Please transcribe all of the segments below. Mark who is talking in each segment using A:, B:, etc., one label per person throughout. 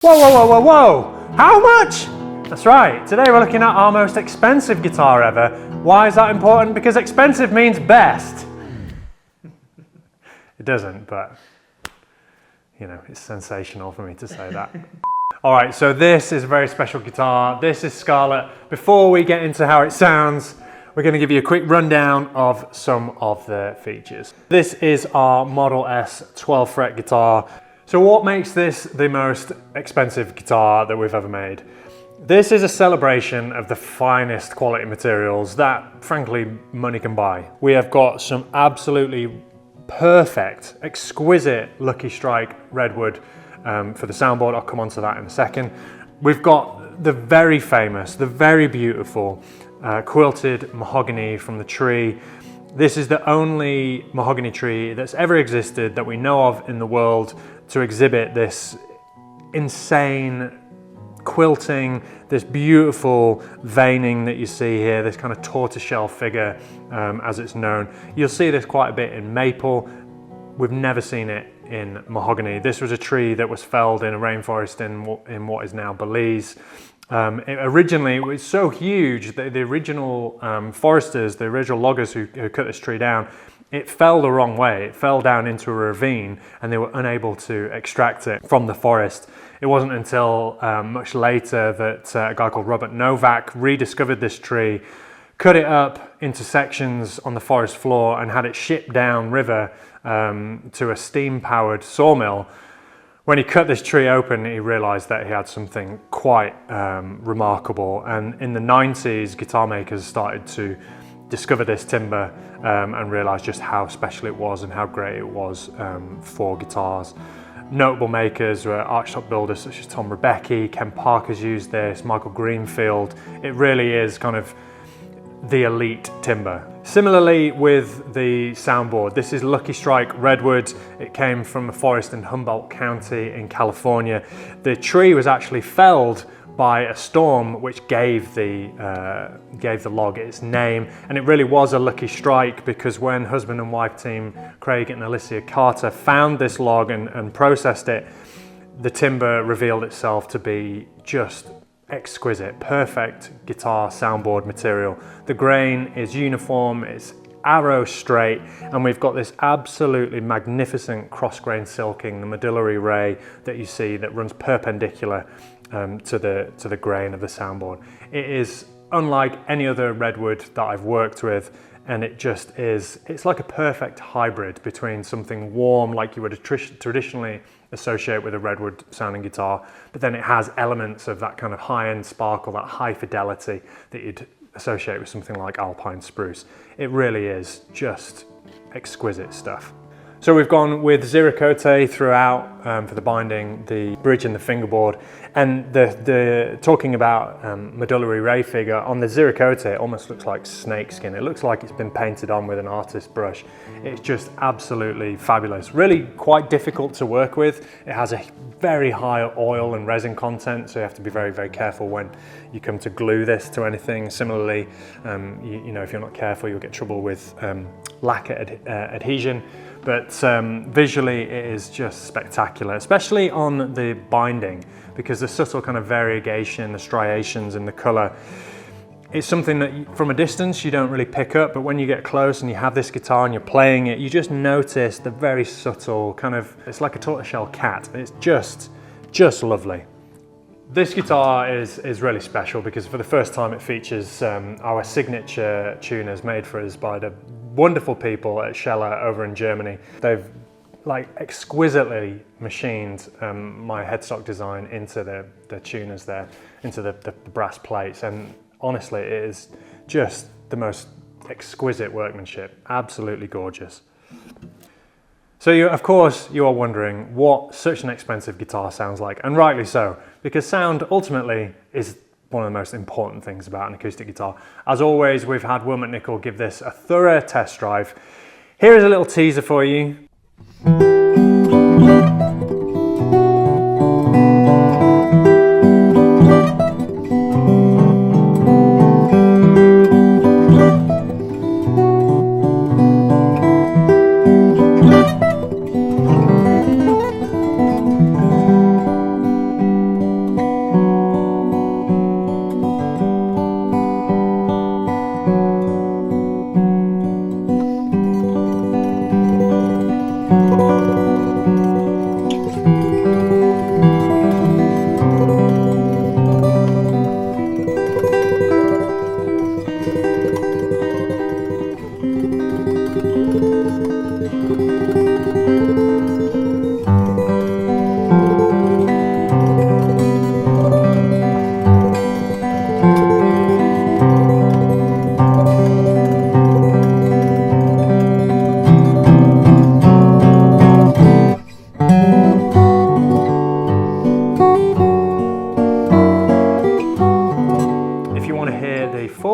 A: Whoa, whoa, whoa, whoa, whoa! How much? That's right, today we're looking at our most expensive guitar ever. Why is that important? Because expensive means best. It doesn't, but you know, it's sensational for me to say that. Alright, so this is a very special guitar. This is Scarlett. Before we get into how it sounds, we're going to give you a quick rundown of some of the features. This is our Model S 12 fret guitar. So what makes this the most expensive guitar that we've ever made? This is a celebration of the finest quality materials that, frankly, money can buy. We have got some absolutely perfect, exquisite Lucky Strike Redwood for the soundboard. I'll come on to that in a second. We've got the very famous, the very beautiful Quilted Mahogany from the tree. This is the only mahogany tree that's ever existed that we know of in the world to exhibit this insane quilting, this beautiful veining that you see here, this kind of tortoiseshell figure as it's known. You'll see this quite a bit in maple. We've never seen it in mahogany. This was a tree that was felled in a rainforest in what is now Belize. Originally, it was so huge that the original foresters, the original loggers who cut this tree down, it fell the wrong way. It fell down into a ravine and they were unable to extract it from the forest. It wasn't until much later that a guy called Robert Novak rediscovered this tree, cut it up into sections on the forest floor and had it shipped down river to a steam-powered sawmill. When he cut this tree open, he realized that he had something quite remarkable. And in the 90s, guitar makers started to discover this timber and realize just how special it was and how great it was for guitars. Notable makers were archtop builders such as Tom Rebecki, Ken Parker's used this, Michael Greenfield. It really is kind of the elite timber. Similarly with the soundboard, this is Lucky Strike Redwood. It came from a forest in Humboldt County in California. The tree was actually felled by a storm which gave the log its name, and it really was a lucky strike because when husband and wife team Craig and Alicia Carter found this log and processed it, the timber revealed itself to be just exquisite, perfect guitar soundboard material. The grain is uniform, it's arrow straight, and we've got this absolutely magnificent cross-grain silking, the medullary ray that you see that runs perpendicular to the grain of the soundboard. It is unlike any other redwood that I've worked with, and it just is, it's like a perfect hybrid between something warm like you would traditionally associate with a redwood sounding guitar, but then it has elements of that kind of high-end sparkle, that high fidelity that you'd associate with something like alpine spruce. It really is just exquisite stuff. So we've gone with Zero-Cote throughout for the binding, the bridge and the fingerboard, and the talking about medullary ray figure on the Zero-Cote, it almost looks like snake skin. It looks like it's been painted on with an artist brush. It's just absolutely fabulous. Really quite difficult to work with. It has a very high oil and resin content, so you have to be very, very careful when you come to glue this to anything. Similarly, you know, if you're not careful, you'll get trouble with lacquer adhesion. But visually it is just spectacular, especially on the binding, because the subtle kind of variegation, the striations in the colour, it's something that from a distance you don't really pick up, but when you get close and you have this guitar and you're playing it, you just notice the very subtle kind of, it's like a tortoiseshell cat. It's just lovely. This guitar is really special because for the first time it features our signature tuners made for us by the wonderful people at Scheller over in Germany. They've like exquisitely machined my headstock design into the tuners there, into the brass plates, and honestly it is just the most exquisite workmanship, absolutely gorgeous. So of course you are wondering what such an expensive guitar sounds like, and rightly so, because sound ultimately is one of the most important things about an acoustic guitar. As always, we've had Will McNichol give this a thorough test drive. Here is a little teaser for you.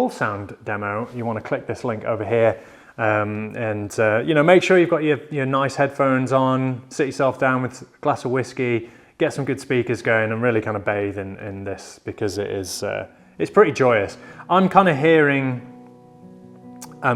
A: full sound demo, you want to click this link over here. You know, make sure you've got your nice headphones on, sit yourself down with a glass of whiskey, get some good speakers going, and really kind of bathe in this, because it is it's pretty joyous. I'm kind of hearing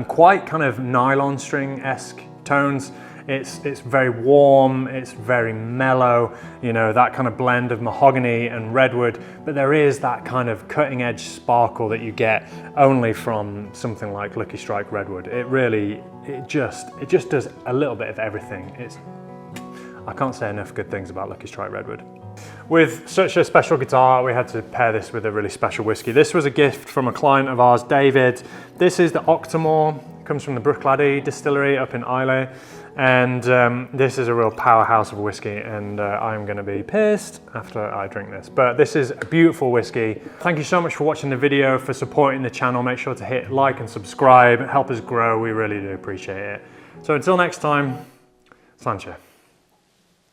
A: quite kind of nylon string-esque tones. It's very warm, it's very mellow, you know, that kind of blend of mahogany and redwood, but there is that kind of cutting edge sparkle that you get only from something like Lucky Strike redwood. It just does a little bit of everything. I can't say enough good things about Lucky Strike redwood. With such a special guitar, we had to pair this with a really special whiskey. This was a gift from a client of ours, David. This is the Octomore, it comes from the Bruichladdich distillery up in Islay. And this is a real powerhouse of whiskey, and I'm going to be pissed after I drink this. But this is a beautiful whiskey. Thank you so much for watching the video, for supporting the channel. Make sure to hit like and subscribe, help us grow. We really do appreciate it. So until next time, Sanche.